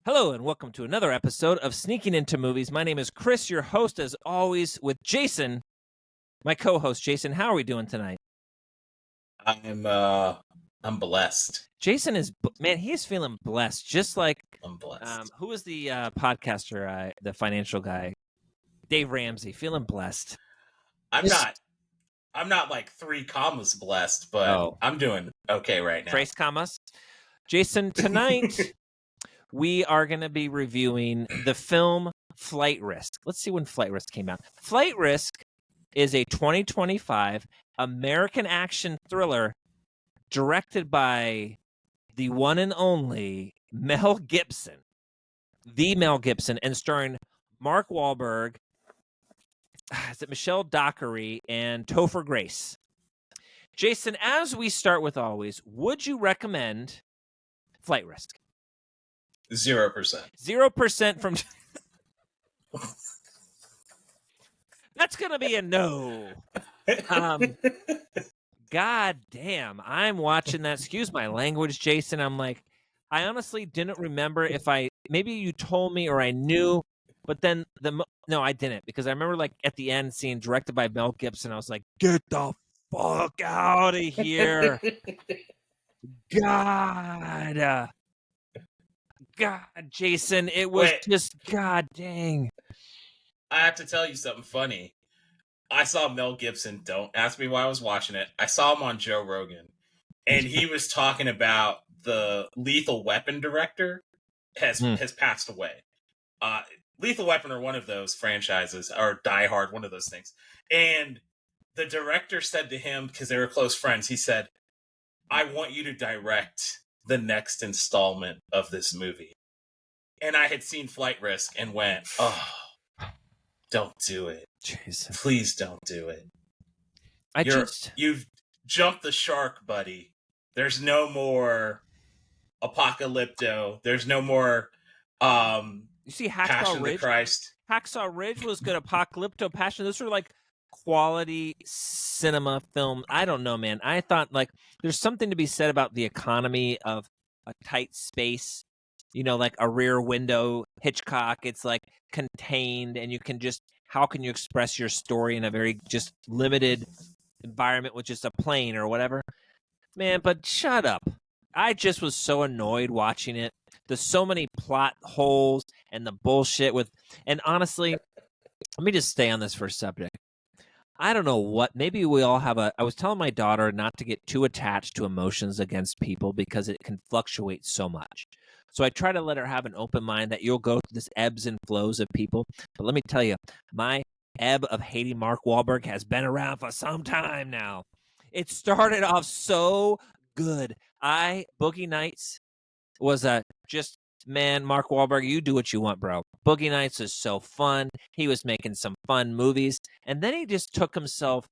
Hello, and welcome to another episode of Sneaking Into Movies. My name is Chris, your host, as always, with Jason, my co-host. Jason, how are we doing tonight? I'm blessed. Jason is, man, he is feeling blessed, just like, I'm blessed. who was the podcaster, the financial guy? Dave Ramsey, feeling blessed. I'm not like 3 commas blessed, but I'm doing okay right now. Trace commas. Jason, tonight we are going to be reviewing the film Flight Risk. Let's see when Flight Risk came out. Flight Risk is a 2025 American action thriller directed by the one and only Mel Gibson. The Mel Gibson, and starring Mark Wahlberg, is it Michelle Dockery, and Topher Grace. Jason, as we start with always, would you recommend Flight Risk? 0%. 0% from... That's going to be a no. God damn. I'm watching that. Excuse my language, Jason. I'm like, I honestly didn't remember if maybe you told me or I knew, but then no, I didn't, because I remember like at the end seeing directed by Mel Gibson. I was like, get the fuck out of here. God, Jason, it was just, God dang. I have to tell you something funny. I saw Mel Gibson. Don't ask me why I was watching it. I saw him on Joe Rogan, and he was talking about the Lethal Weapon director has passed away. Lethal Weapon are one of those franchises, or Die Hard, one of those things. And the director said to him, because they were close friends, he said, I want you to direct the next installment of this movie. And I had seen Flight Risk and went, oh, don't do it. Jason. Please don't do it. You've jumped the shark, buddy. There's no more Apocalypto. There's no more you see Passion of the Christ. Hacksaw Ridge was good. Apocalypto, Passion. Those are like quality cinema film. I don't know, man. I thought like there's something to be said about the economy of a tight space. You know, like a Rear Window, Hitchcock. It's like contained, and you can just, how can you express your story in a very just limited environment with just a plane or whatever? Man, but shut up. I just was so annoyed watching it. There's so many plot holes and the bullshit with, and honestly, let me just stay on this for a subject. I don't know what, maybe we all have I was telling my daughter not to get too attached to emotions against people because it can fluctuate so much. So I try to let her have an open mind that you'll go through this ebbs and flows of people. But let me tell you, my ebb of hating Mark Wahlberg has been around for some time now. It started off so good. Boogie Nights was man, Mark Wahlberg, you do what you want, bro. Boogie Nights is so fun. He was making some fun movies. And then he just took himself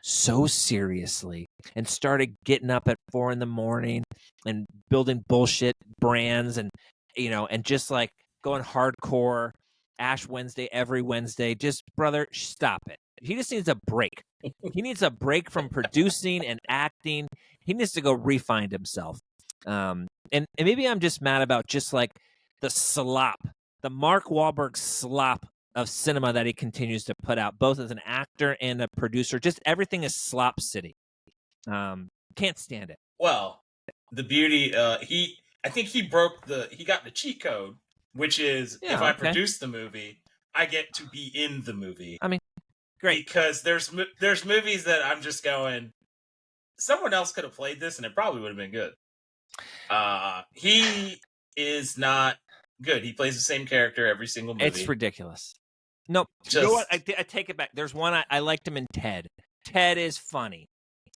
so seriously and started getting up at 4 a.m. and building bullshit brands and, and just like going hardcore Ash Wednesday every Wednesday. Just, brother, stop it. He just needs a break. He needs a break from producing and acting. He needs to go refine himself. And maybe I'm just mad about just like the slop, the Mark Wahlberg slop of cinema that he continues to put out, both as an actor and a producer. Just everything is slop city. Can't stand it. Well, the beauty, I think he got the cheat code, which is if I produce the movie, I get to be in the movie. I mean, great. Because there's movies that I'm just going, someone else could have played this and it probably would have been good. He is not good. He plays the same character every single movie. It's ridiculous. Nope. You know what? I take it back. There's one I liked him in Ted. Ted is funny.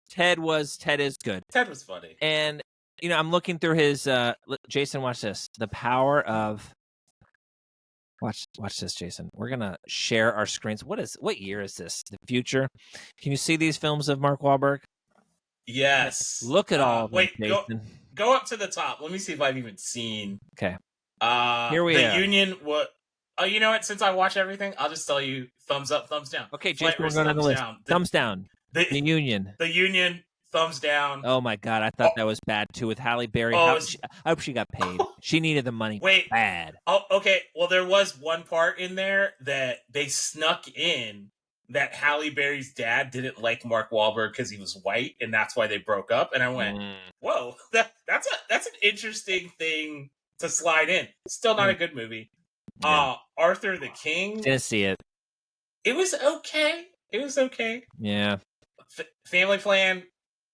Ted is good. Ted was funny. And I'm looking through his Jason, watch this. The power of Watch this, Jason. We're gonna share our screens. What year is this? The future? Can you see these films of Mark Wahlberg? Yes. Look at all of them, Jason. Go up to the top. Let me see if I've even seen. Okay. Here we are. The Union. What? Oh, you know what? Since I watch everything, I'll just tell you: thumbs up, thumbs down. Okay, Jason, we're going to the list. Thumbs down. The Union. The Union. thumbs down. Oh my god, I thought that was bad too with Halle Berry. Oh, I hope she got paid. She needed the money wait. bad. Oh, okay. Well, there was one part in there that they snuck in that Halle Berry's dad didn't like Mark Wahlberg because he was white, and that's why they broke up. And I went, "Whoa, that's an interesting thing to slide in." Still not a good movie. Yeah. Arthur the King. Didn't see it. It was okay. Yeah. Family Plan.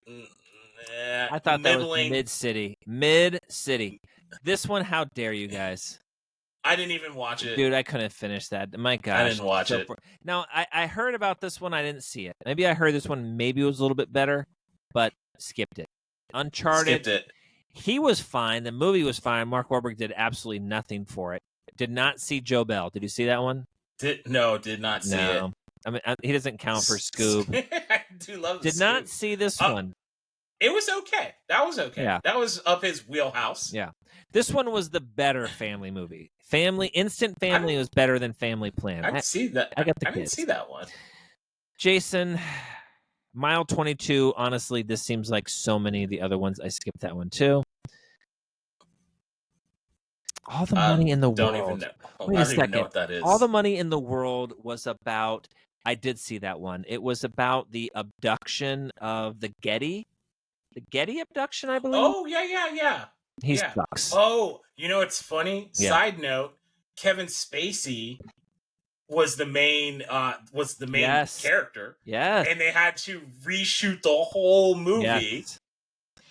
I thought middling. That was mid-city. This one, how dare you guys? I didn't even watch it. Dude, I couldn't finish that. My gosh. I didn't watch it. Now, I heard about this one. I didn't see it. Maybe I heard this one. Maybe it was a little bit better, but skipped it. Uncharted. Skipped it. He was fine. The movie was fine. Mark Wahlberg did absolutely nothing for it. Did not see Joe Bell. Did you see that one? Did not see it. I mean, he doesn't count for Scoob. I do love the Did not see this one. It was okay. That was okay. Yeah. That was up his wheelhouse. Yeah. This one was the better family movie. Instant Family was better than Family Plan. I didn't see that. I got the kids. I didn't see that one. Jason, Mile 22, honestly, this seems like so many of the other ones. I skipped that one too. All the money in the world. Don't even know. Wait a second. Even know what that is. All the money in the world was about, I did see that one. It was about the abduction of the Getty. The Getty abduction, I believe. Oh, yeah. He sucks. Oh, you know what's funny? Yeah. Side note, Kevin Spacey was the main character. Yes. And they had to reshoot the whole movie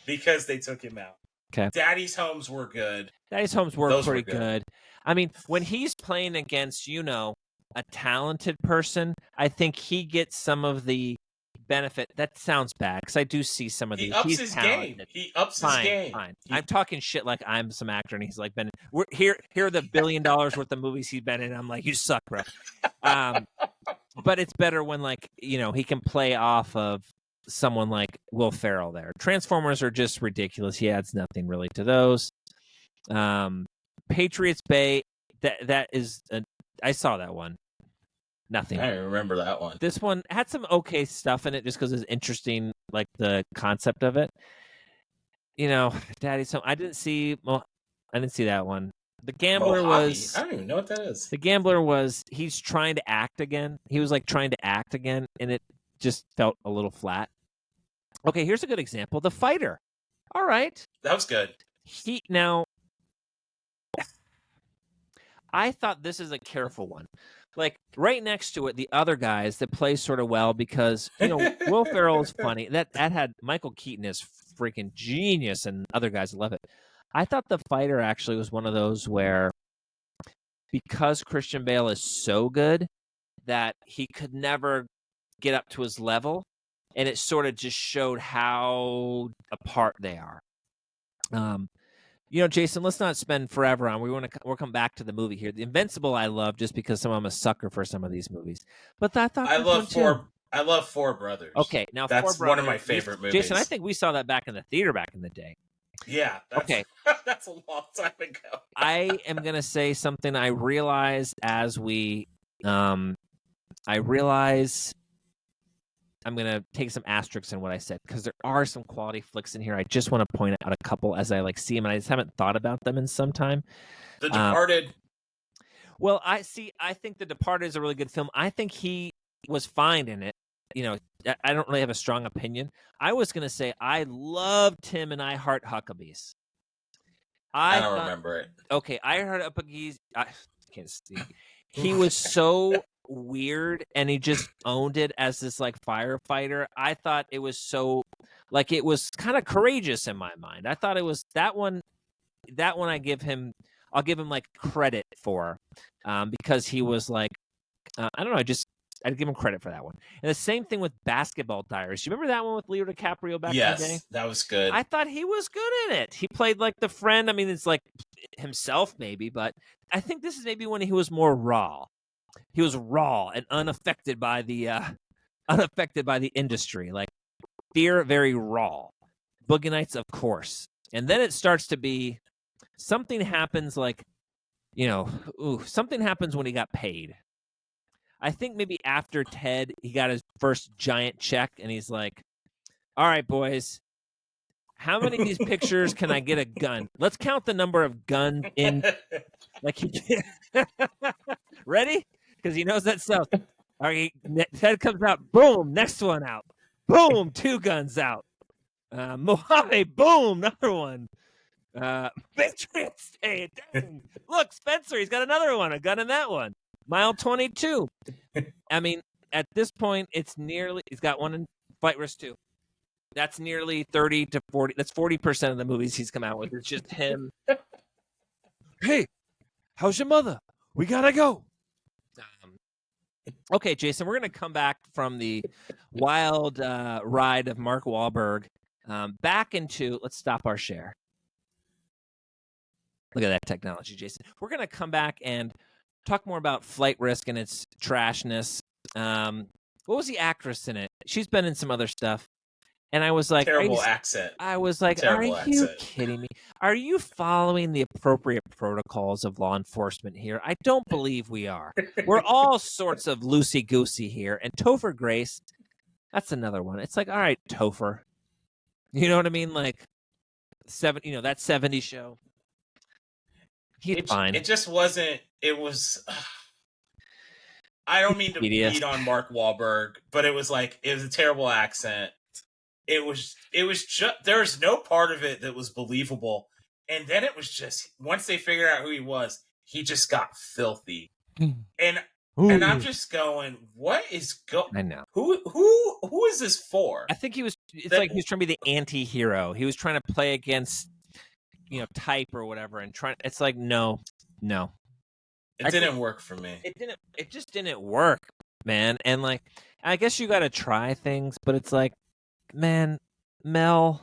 because they took him out. Okay. Daddy's Homes were good. Daddy's Homes were pretty good. I mean, when he's playing against, a talented person, I think he gets some of the benefit. That sounds bad because I do see some of these. He's his game. He ups his game. Fine. I'm talking shit like I'm some actor and he's like, here are the $1 billion worth of movies he's been in. I'm like, you suck, bro. But it's better when he can play off of someone like Will Ferrell there. Transformers are just ridiculous. He adds nothing really to those. Patriots Bay, that is I saw that one. Nothing. I remember that one. This one had some okay stuff in it just because it's interesting, like the concept of it. Daddy's Home. I didn't see that one. The Gambler was... I don't even know what that is. The Gambler was... He's trying to act again. He was trying to act again, and it just felt a little flat. Okay, here's a good example. The Fighter. All right. That was good. Now, I thought this is a careful one. Right next to it, the other guys that play sort of well because, Will Ferrell is funny. That had Michael Keaton is freaking genius and other guys love it. I thought The Fighter actually was one of those where because Christian Bale is so good that he could never get up to his level, and it sort of just showed how apart they are. Jason, let's not spend forever on. We'll come back to the movie here. The Invincible, I love just because I'm a sucker for some of these movies. But I thought I love Four Brothers. Okay, now that's Four Brothers, one of my favorite movies. Jason, I think we saw that back in the theater back in the day. Yeah. That's a long time ago. I am gonna say something I realized as we. I realize I'm going to take some asterisks in what I said because there are some quality flicks in here. I just want to point out a couple as I see them, and I just haven't thought about them in some time. The Departed. Well, I think The Departed is a really good film. I think he was fine in it. I don't really have a strong opinion. I was going to say I loved him and I Heart Huckabees. I don't remember it. Okay, I Heart Huckabees. I can't see. He was so weird and he just owned it as this firefighter. I thought it was so it was kind of courageous in my mind. I thought it was that one I'll give him credit for because he was I don't know, I'd give him credit for that one. And the same thing with Basketball Diaries. You remember that one with Leo DiCaprio back in the day? Yes, that was good. I thought he was good in it. He played the friend. I mean, it's himself maybe, but I think this is maybe when he was more raw. He was raw and unaffected by the industry. Fear, very raw. Boogie Nights, of course. And then it starts to be something happens something happens when he got paid. I think maybe after Ted, he got his first giant check and he's like, All right, boys. How many of these pictures can I get a gun? Let's count the number of guns in. Like he ready? Because he knows that stuff. All right, Ted comes out. Boom, next one out. Boom, 2 guns out. Mojave, boom, another one. Patriot State. Dang. Look, Spencer, he's got another one. A gun in that one. Mile 22. I mean, at this point, it's nearly. He's got one in Flight Risk 2. That's nearly 30 to 40. That's 40% of the movies he's come out with. It's just him. Hey, how's your mother? We gotta go. Okay, Jason, we're going to come back from the wild ride of Mark Wahlberg back into, let's stop our share. Look at that technology, Jason. We're going to come back and talk more about Flight Risk and its trashness. What was the actress in it? She's been in some other stuff. And I was like, terrible accent. I was like, terrible are you accent. kidding me? Are you following the appropriate protocols of law enforcement here? I don't believe we are. We're all sorts of loosey-goosey here. And Topher Grace, that's another one. It's like, all right, Topher. You know what I mean? Like, that 70s show. He's fine. It just wasn't, it was... I don't mean to beat on Mark Wahlberg, but it was like, it was a terrible accent. It was just, there's no part of it that was believable. And then it was just, once they figured out who he was, he just got filthy. And I'm just going, what is going? I know. Who is this for? I think it's like he was trying to be the anti-hero. He was trying to play against, type or whatever. And it's like, no. It didn't work for me. It just didn't work, man. And like, I guess you got to try things, but it's like, man, Mel,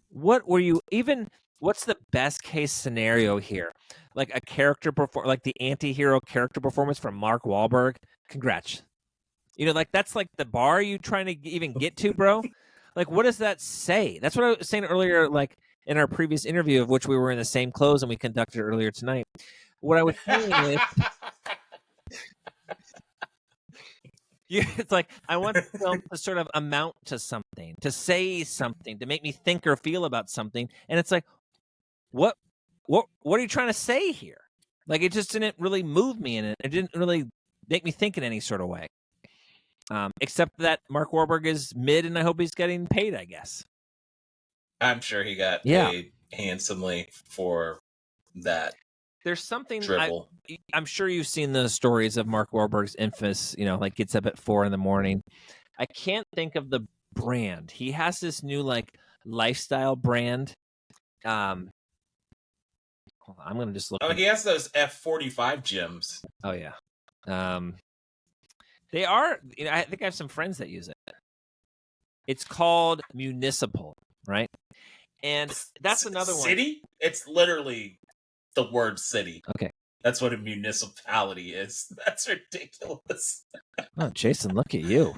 what's the best case scenario here? Like a character like the anti-hero character performance from Mark Wahlberg. Congrats. Like that's like the bar you trying to even get to, bro. Like, what does that say? That's what I was saying earlier, like in our previous interview, of which we were in the same clothes and we conducted earlier tonight. What I was saying is, it's like I want the film to sort of amount to something, to say something, to make me think or feel about something. And it's like, what are you trying to say here? Like, it just didn't really move me in it. It didn't really make me think in any sort of way. Except that Mark Wahlberg is mid, and I hope he's getting paid, I guess. I'm sure he got paid handsomely for that. There's something dribble. I'm sure you've seen the stories of Mark Wahlberg's infamous, like gets up at 4 a.m. I can't think of the brand. He has this new like lifestyle brand. Hold on, I'm gonna just look. Oh, he has those F45 gyms. Oh yeah. They are. I think I have some friends that use it. It's called Municipal, right? And that's another one. City? It's literally the word city. Okay. That's what a municipality is. That's ridiculous. Oh, Jason, look at you.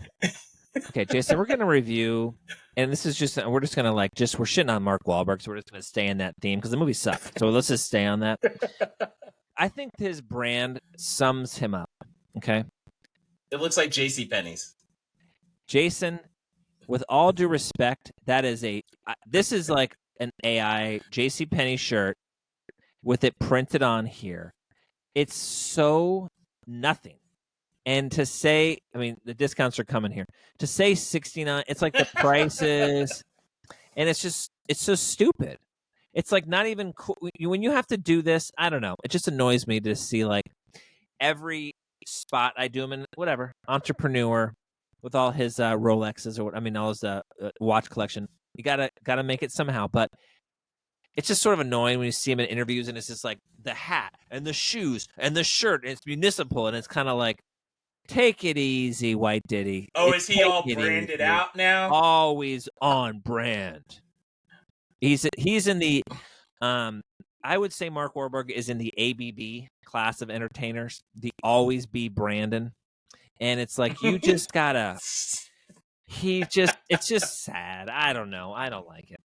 Okay, Jason, we're going to review, and this is we're just going to we're shitting on Mark Wahlberg, so we're just going to stay in that theme because the movie sucked. So let's just stay on that. I think his brand sums him up, okay? It looks like JCPenney's. Jason, with all due respect, this is like an AI JCPenney shirt with it printed on here. It's so nothing. And to say, the discounts are coming here. To say $69, it's like the prices, and it's so stupid. It's like not even cool. When you have to do this, I don't know. It just annoys me to see like every spot I do him in, whatever, entrepreneur with all his Rolexes all his watch collection. You gotta make it somehow, but it's just sort of annoying when you see him in interviews and it's just like the hat and the shoes and the shirt and it's municipal and it's kind of like, take it easy, White Diddy. Oh, is he all branded out now? Always on brand. He's in the I would say Mark Wahlberg is in the ABB class of entertainers, the always be Brandon. And it's like, you just gotta, it's just sad. I don't know. I don't like it.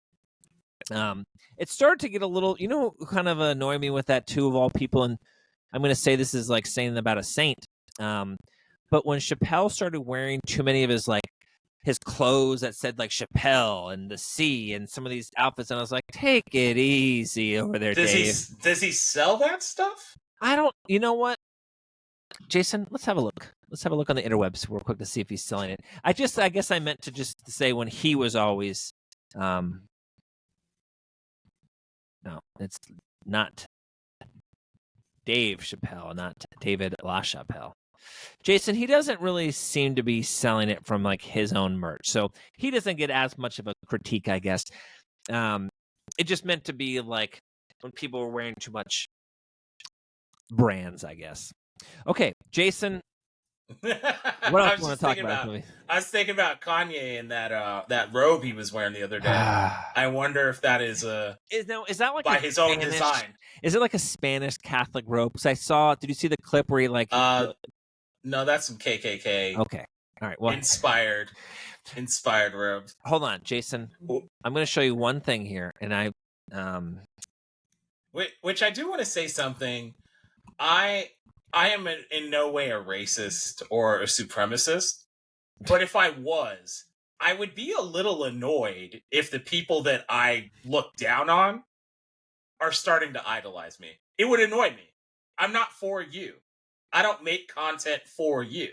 It started to get a little, kind of annoy me with that too, of all people. And I'm going to say this is like saying about a saint. But when Chappelle started wearing too many of his like his clothes that said like Chappelle and the sea and some of these outfits, and I was like, take it easy over there, Dave. Does he sell that stuff? I don't. You know what, Jason? Let's have a look. Let's have a look on the interwebs real quick to see if he's selling it. I guess I meant to just say when he was always. No, it's not Dave Chappelle, not David LaChapelle. Jason, he doesn't really seem to be selling it from like his own merch, so he doesn't get as much of a critique, I guess. It just meant to be like when people were wearing too much brands, I guess. Okay, Jason, what else do you want to talk about? I was thinking about Kanye and that robe he was wearing the other day. I wonder if that is that like by his own design? Is it like a Spanish Catholic robe? Because I saw. Did you see the clip where he like? No, that's some KKK. Okay. All right. Well, inspired robes. Hold on, Jason. I'm going to show you one thing here, and which I do want to say something. I am in no way a racist or a supremacist, but if I was, I would be a little annoyed if the people that I look down on are starting to idolize me. It would annoy me. I'm not for you. I don't make content for you.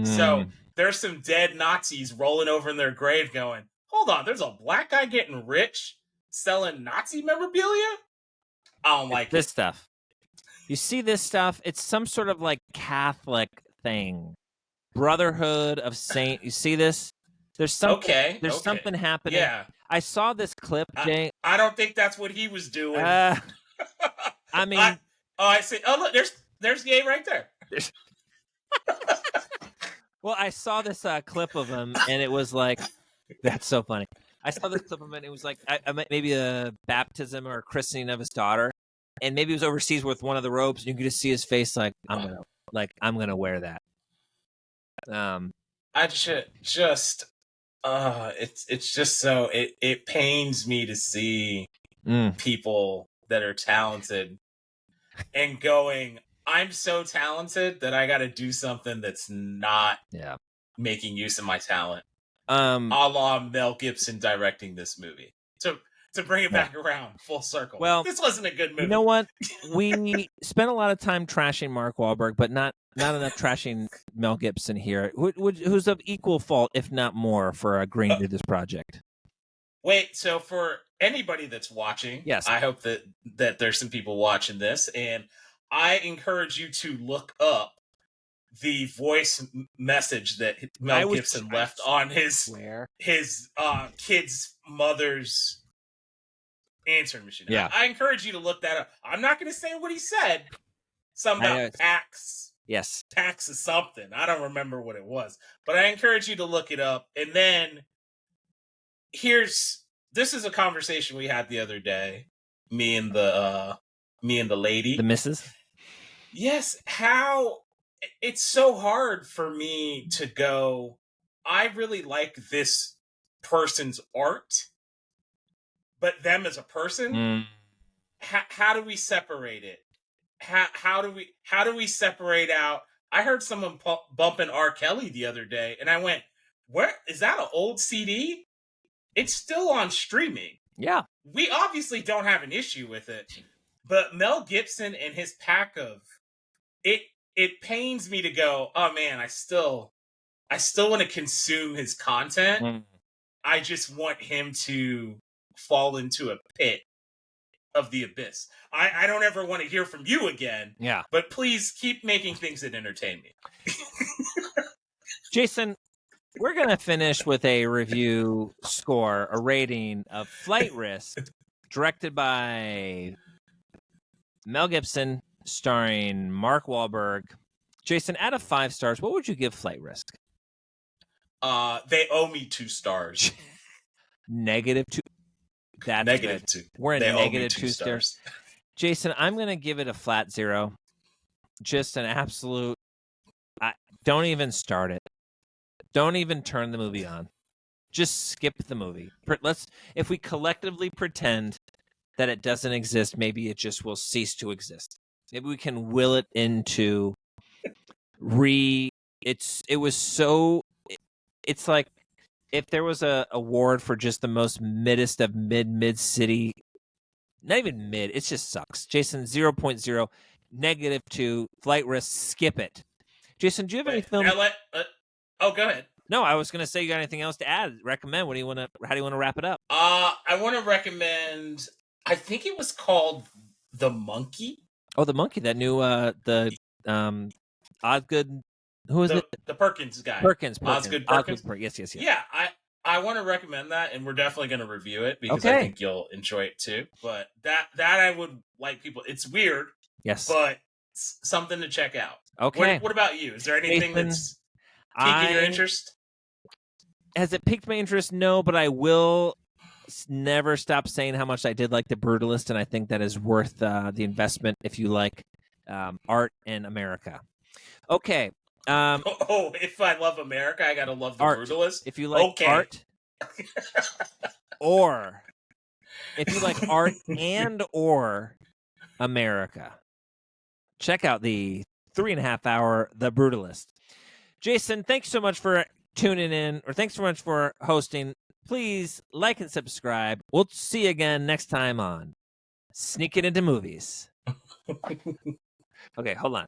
So there's some dead Nazis rolling over in their grave going, hold on, there's a black guy getting rich selling Nazi memorabilia? I don't like this stuff. You see this stuff? It's some sort of like Catholic thing. Brotherhood of Saint. You see this? There's something. There's something happening. Yeah. I saw this clip, Jay. I don't think that's what he was doing. I mean, I see. Oh, look, there's gay right there. Well, I saw this clip of him, and it was like, that's so funny. I saw this clip of him, and it was like maybe a baptism or a christening of his daughter, and maybe he was overseas with one of the robes, and you could just see his face, like I'm gonna wear that. I just it's just so it pains me to see people that are talented and going, I'm so talented that I got to do something that's not making use of my talent. A la Mel Gibson directing this movie. To bring it back around full circle. Well, this wasn't a good movie. You know what? We spent a lot of time trashing Mark Wahlberg, but not enough trashing Mel Gibson here, who's of equal fault, if not more, for agreeing to this project. Wait, so for anybody that's watching, yes, I hope that there's some people watching this, and I encourage you to look up the voice message that Mel Gibson left on his kid's mother's answering machine. Yeah. I encourage you to look that up. I'm not going to say what he said. Something about tax. Yes. Tax is something. I don't remember what it was. But I encourage you to look it up. And then this is a conversation we had the other day. Me and the lady. The missus? Yes. How it's so hard for me to go, I really like this person's art, but them as a person, how do we separate it? How do we separate out? I heard someone bumping R. Kelly the other day, and I went, "Where is that? An old CD? It's still on streaming." Yeah, we obviously don't have an issue with it, but Mel Gibson and his pack of it. It pains me to go, oh man, I still want to consume his content. I just want him to fall into a pit of the abyss. I don't ever want to hear from you again. Yeah. But please keep making things that entertain me. Jason, we're going to finish with a review score, a rating of Flight Risk, directed by Mel Gibson, starring Mark Wahlberg. Jason, out of 5 stars, what would you give Flight Risk? They owe me 2 stars. -2. That's -2. Good. We're in -2 stars. Jason, I'm going to give it a flat 0. Just an absolute. Don't even start it. Don't even turn the movie on. Just skip the movie. If we collectively pretend that it doesn't exist, maybe it just will cease to exist. Maybe we can will it into it's like if there was a award for just the most middest of mid city, not even mid, it just sucks. Jason, 0.0, -2, flight risk, skip it. Jason, do you have any Wait, film? oh, go ahead. No, I was going to say, you got anything else to add? Recommend? How do you want to wrap it up? I want to recommend. I think it was called The Monkey. Oh, The Monkey, that new Osgood. Who is it? The Perkins guy. Perkins. Osgood Perkins. Yes. Yeah, I want to recommend that, and we're definitely going to review it because I think you'll enjoy it too. But that I would like people. It's weird. Yes. But something to check out. Okay. What about you? Is there anything that's piquing your interest? Has it piqued my interest? No, but I will never stop saying how much I did like The Brutalist, and I think that is worth the investment if you like art in America. Okay. If I love America, I gotta love The Brutalist. If you like art, or if you like art and or America, check out the 3.5-hour The Brutalist. Jason, thanks so much for tuning in, or thanks so much for hosting. Please like and subscribe. We'll see you again next time on Sneaking Into Movies. Okay, hold on.